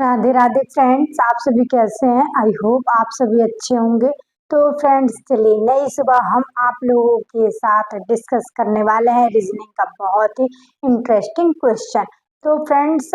Radhe Radhe friends, आप सभी कैसे हैं। आई होप आप सभी अच्छे होंगे। तो फ्रेंड्स चलिए नई सुबह हम आप लोगों के साथ डिस्कस करने वाले हैं रीजनिंग का बहुत ही इंटरेस्टिंग क्वेश्चन। तो फ्रेंड्स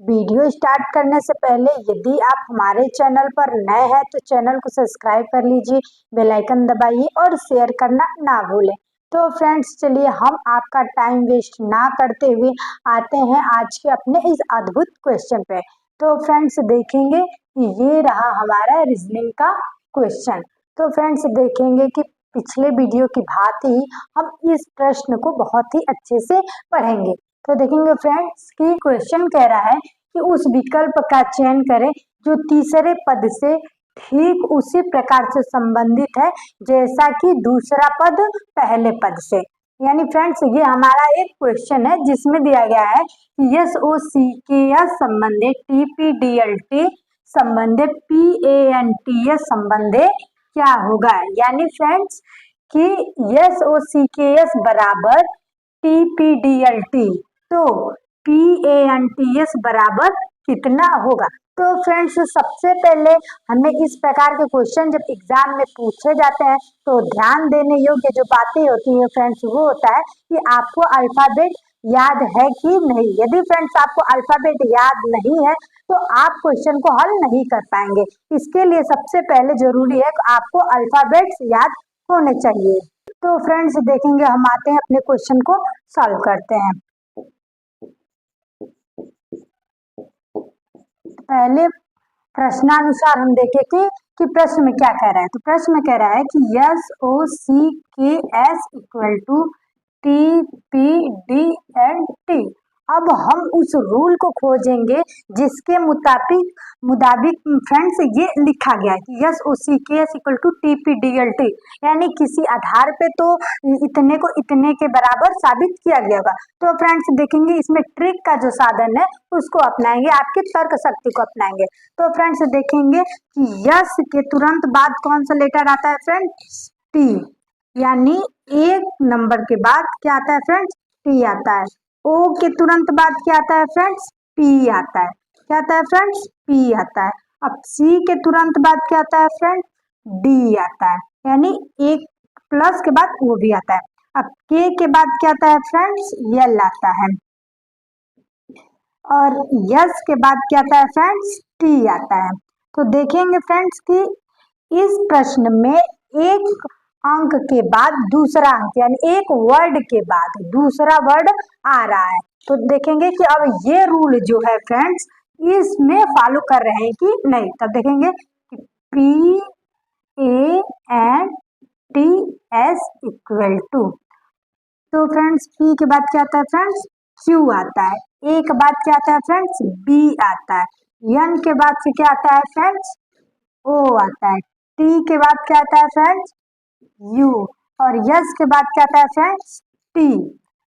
वीडियो स्टार्ट करने से पहले यदि आप हमारे चैनल पर नए हैं तो चैनल को सब्सक्राइब कर लीजिए, बेल आइकन दबाइए और शेयर करना ना भूलें। तो फ्रेंड्स चलिए हम आपका टाइम वेस्ट ना करते हुए आते हैं आज के अपने इस अद्भुत क्वेश्चन पे। तो फ्रेंड्स देखेंगे कि ये रहा हमारा रीजनिंग का क्वेश्चन। तो फ्रेंड्स देखेंगे कि पिछले वीडियो की भांति ही हम इस प्रश्न को बहुत ही अच्छे से पढ़ेंगे। तो देखेंगे फ्रेंड्स कि क्वेश्चन कह रहा है कि उस विकल्प का चयन करें जो तीसरे पद से ठीक उसी प्रकार से संबंधित है जैसा कि दूसरा पद पहले पद से। यानी फ्रेंड्स ये हमारा एक क्वेश्चन है जिसमें दिया गया है यस ओ सी के एस संबंधे TPDLT संबंधे PANTS संबंधे क्या होगा। यानी फ्रेंड्स कि यस ओ सी के एस बराबर TPDLT तो PANTS बराबर कितना होगा। तो फ्रेंड्स सबसे पहले हमें इस प्रकार के क्वेश्चन जब एग्जाम में पूछे जाते हैं तो ध्यान देने योग्य जो बातें होती है फ्रेंड्स वो होता है कि आपको अल्फाबेट याद है कि नहीं। यदि फ्रेंड्स आपको अल्फाबेट याद नहीं है तो आप क्वेश्चन को हल नहीं कर पाएंगे। इसके लिए सबसे पहले जरूरी है कि आपको अल्फाबेट्स याद होने चाहिए। तो फ्रेंड्स देखेंगे हम आते हैं अपने क्वेश्चन को सॉल्व करते हैं। पहले प्रश्नानुसार हम देखें कि प्रश्न में क्या कह रहा है। तो प्रश्न में कह रहा है कि यस ओ सी के एस इक्वल टू TPDLT। अब हम उस रूल को खोजेंगे जिसके मुताबिक फ्रेंड्स ये लिखा गया है कि यस ओ सी के एस इक्वल टू TPDLT, यानी किसी आधार पे तो इतने को इतने के बराबर साबित किया गया होगा। तो फ्रेंड्स देखेंगे इसमें ट्रिक का जो साधन है उसको अपनाएंगे, आपकी तर्क शक्ति को अपनाएंगे। तो फ्रेंड्स देखेंगे कि यस के तुरंत बाद कौन सा लेटर आता है फ्रेंड्स, टी। यानी एक नंबर के बाद क्या आता है फ्रेंड्स, टी आता है। ओ के तुरंत बाद क्या आता है फ्रेंड्स, पी आता है। क्या आता है फ्रेंड्स, पी आता है। अब सी के तुरंत बाद क्या आता है फ्रेंड्स, डी आता है। यानी एक प्लस के बाद वो भी आता है। अब के बाद क्या आता है फ्रेंड्स, यल आता है। और यस के बाद क्या आता है फ्रेंड्स, टी आता है। तो देखेंगे फ्रेंड्स कि इस प्रश्न में एक अंक के बाद दूसरा अंक यानी एक वर्ड के बाद दूसरा वर्ड आ रहा है। तो देखेंगे कि अब ये रूल जो है फ्रेंड्स इसमें फॉलो कर रहे हैं कि नहीं। तब देखेंगे कि PANTS इक्वल टू, तो फ्रेंड्स पी के बाद क्या आता है फ्रेंड्स, क्यू आता है। ए के बाद क्या आता है फ्रेंड्स, बी आता है। एन के बाद से क्या आता है फ्रेंड्स, ओ आता है। टी के बाद क्या आता है फ्रेंड्स, यू। और यस के बाद क्या आता है फ्रेंड्स, टी।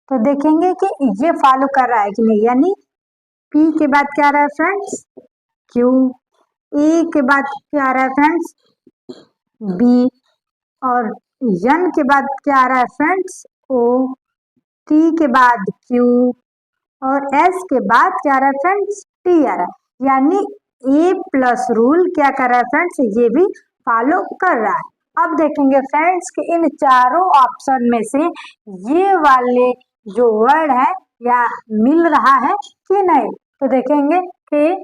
तो देखेंगे कि ये फॉलो कर रहा है कि नहीं। यानी पी के बाद क्या आ रहा है फ्रेंड्स, क्यू। ए के बाद क्या आ रहा है फ्रेंड्स, बी। और एन के बाद क्या आ रहा है फ्रेंड्स, ओ। टी के बाद क्यू और एस के बाद क्या आ रहा है फ्रेंड्स, टी आ रहा है। यानी ए प्लस रूल क्या कर रहा है फ्रेंड्स, ये भी फॉलो कर रहा है। अब देखेंगे फ्रेंड्स कि इन चारों ऑप्शन में से ये वाले जो वर्ड है या मिल रहा है कि नहीं। तो देखेंगे कि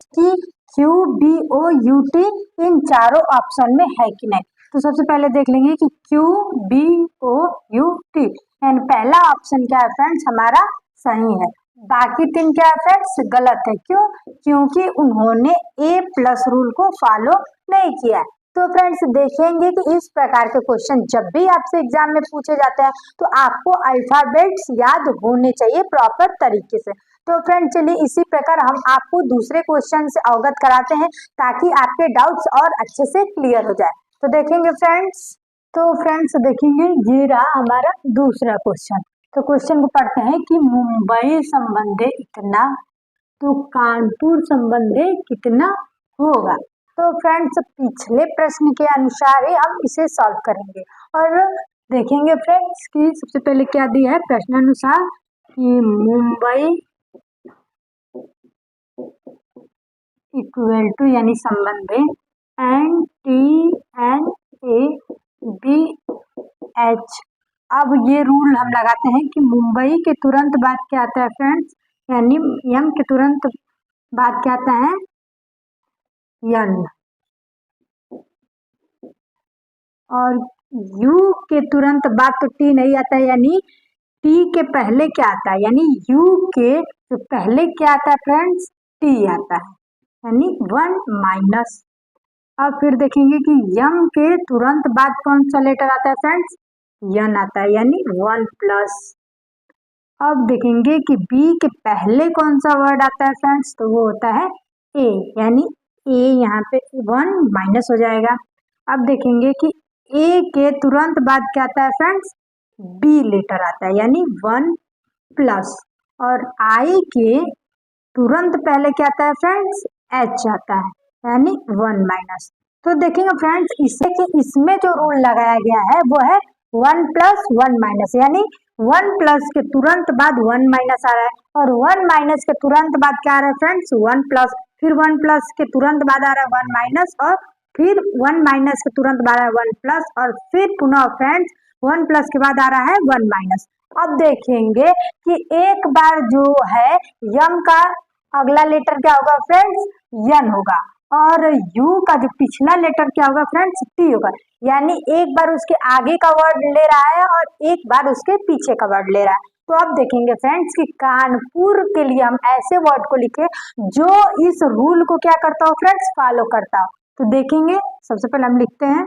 QBOUT इन चारों ऑप्शन में है कि नहीं। तो सबसे पहले देख लेंगे कि QBOUT एंड पहला ऑप्शन क्या है फ्रेंड्स, हमारा सही है। बाकी तीन क्या है फ्रेंड्स, गलत है। क्यों, क्योंकि उन्होंने ए प्लस रूल को फॉलो नहीं किया। तो फ्रेंड्स देखेंगे कि इस प्रकार के क्वेश्चन जब भी आपसे एग्जाम में पूछे जाते हैं तो आपको अल्फाबेट्स याद होने चाहिए प्रॉपर तरीके से। तो फ्रेंड्स चलिए इसी प्रकार हम आपको दूसरे क्वेश्चन से अवगत कराते हैं ताकि आपके डाउट्स और अच्छे से क्लियर हो जाए। तो देखेंगे फ्रेंड्स, तो फ्रेंड्स देखेंगे ये रहा हमारा दूसरा क्वेश्चन। तो क्वेश्चन को पढ़ते हैं कि मुंबई संबंधे इतना तो कानपुर संबंधे कितना होगा। तो फ्रेंड्स पिछले प्रश्न के अनुसार ही हम इसे सॉल्व करेंगे और देखेंगे फ्रेंड्स कि सबसे पहले क्या दिया है प्रश्नानुसार कि मुंबई इक्वल टू यानी संबंध है NTNABH। अब ये रूल हम लगाते हैं कि मुंबई के तुरंत बाद क्या आता है फ्रेंड्स, यानी यम के तुरंत बाद क्या आता है यन, और यू के तुरंत बाद तो टी नहीं आता है, यानी टी के पहले क्या आता है, यानी यू के जो पहले क्या आता है फ्रेंड्स टी आता है, यानी 1 माइनस। अब फिर देखेंगे कि यम के तुरंत बाद कौन सा लेटर आता है फ्रेंड्स, यन आता है, यानी 1 प्लस। अब देखेंगे कि बी के पहले कौन सा वर्ड आता है फ्रेंड्स, तो वो होता है ए, यानी ए यहाँ पे 1 माइनस हो जाएगा। अब देखेंगे कि ए के तुरंत बाद क्या आता है फ्रेंड्स, बी लेटर आता है, यानी 1 प्लस। और आई के तुरंत पहले क्या आता है फ्रेंड्स, एच आता है, यानी 1 माइनस। तो देखेंगे फ्रेंड्स इससे कि इसमें जो रूल लगाया गया है वो है 1 प्लस 1 माइनस, यानी 1 प्लस के तुरंत बाद 1 माइनस आ रहा है, और 1 माइनस के तुरंत बाद क्या आ रहा है फ्रेंड्स 1 प्लस, फिर 1 प्लस के तुरंत बाद आ रहा है 1 माइनस, और फिर 1 माइनस के तुरंत बाद आ रहा है 1 प्लस, और फिर पुनः फ्रेंड्स 1 प्लस के बाद आ रहा है 1 माइनस। अब देखेंगे कि एक बार जो है यम का अगला लेटर क्या होगा फ्रेंड्स, यन होगा, और यू का जो पिछला लेटर क्या होगा फ्रेंड्स, टी होगा, यानी एक बार उसके आगे का वर्ड ले रहा है और एक बार उसके पीछे का वर्ड ले रहा है। तो अब देखेंगे फ्रेंड्स कि कानपुर के लिए हम ऐसे वर्ड को लिखे जो इस रूल को क्या करता हो फ्रेंड्स, फॉलो करता हो। तो देखेंगे सबसे पहले हम लिखते हैं,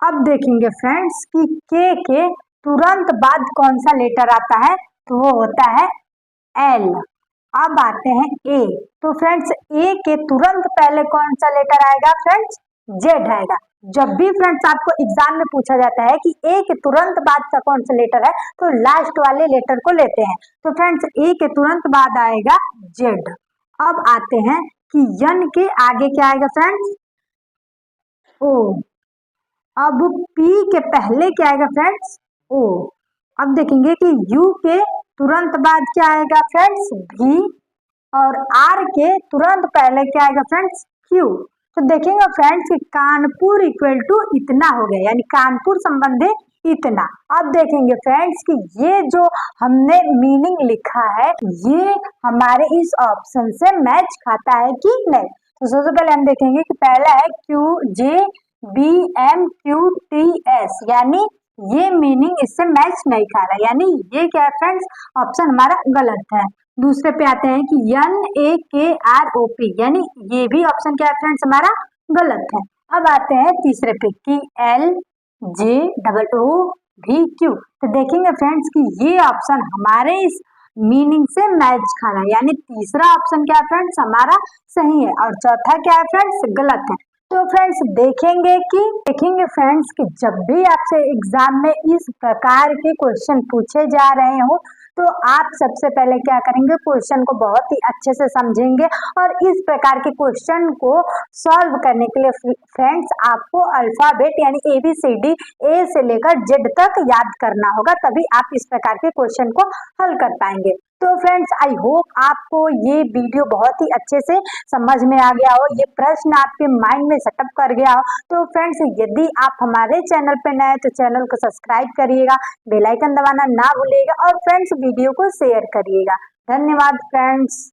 अब देखेंगे फ्रेंड्स कि के तुरंत बाद कौन सा लेटर आता है, तो वो होता है एल। अब आते हैं ए, तो फ्रेंड्स ए के तुरंत पहले कौन सा लेटर आएगा फ्रेंड्स, जेड आएगा। जब भी फ्रेंड्स आपको एग्जाम में पूछा जाता है कि ए के तुरंत बाद का कौन सा लेटर है, तो लास्ट वाले लेटर को लेते हैं। तो फ्रेंड्स ए के तुरंत बाद आएगा जेड। अब आते हैं कि यन के आगे क्या आएगा फ्रेंड्स, ओ। अब पी के पहले क्या आएगा फ्रेंड्स, ओ। अब देखेंगे कि यू के तुरंत बाद क्या आएगा फ्रेंड्स, भी, और आर के तुरंत पहले क्या आएगा फ्रेंड्स, क्यू। तो देखेंगे फ्रेंड्स कि कानपुर इक्वल टू इतना हो गया, यानी कानपुर संबंधी इतना। अब देखेंगे फ्रेंड्स कि ये जो हमने मीनिंग लिखा है ये हमारे इस ऑप्शन से मैच खाता है कि नहीं। तो सबसे पहले हम देखेंगे कि पहला है QJBMQTS, यानी ये मीनिंग इससे मैच नहीं खा रहा, यानी ये क्या है फ्रेंड्स, ऑप्शन हमारा गलत है। दूसरे पे आते हैं कि NAKROP, यानी ये भी ऑप्शन क्या है फ्रेंड्स हमारा गलत है। अब आते हैं तीसरे पे कि LJOOVQ, तो देखेंगे फ्रेंड्स कि ये ऑप्शन हमारे इस मीनिंग से मैच खा रहा है, यानी तीसरा ऑप्शन क्या है फ्रेंड्स हमारा सही है, और चौथा क्या है फ्रेंड्स गलत है। तो फ्रेंड्स देखेंगे फ्रेंड्स कि जब भी आपसे एग्जाम में इस प्रकार के क्वेश्चन पूछे जा रहे हो तो आप सबसे पहले क्या करेंगे, क्वेश्चन को बहुत ही अच्छे से समझेंगे, और इस प्रकार के क्वेश्चन को सॉल्व करने के लिए फ्रेंड्स आपको अल्फाबेट यानी ABCD A से लेकर Z तक याद करना होगा, तभी आप इस प्रकार के क्वेश्चन को हल कर पाएंगे। तो फ्रेंड्स आई होप आपको ये वीडियो बहुत ही अच्छे से समझ में आ गया हो, ये प्रश्न आपके माइंड में सेटअप कर गया हो। तो फ्रेंड्स यदि आप हमारे चैनल पे नए तो चैनल को सब्सक्राइब करिएगा, बेल आइकन दबाना ना भूलिएगा, और फ्रेंड्स वीडियो को शेयर करिएगा। धन्यवाद फ्रेंड्स।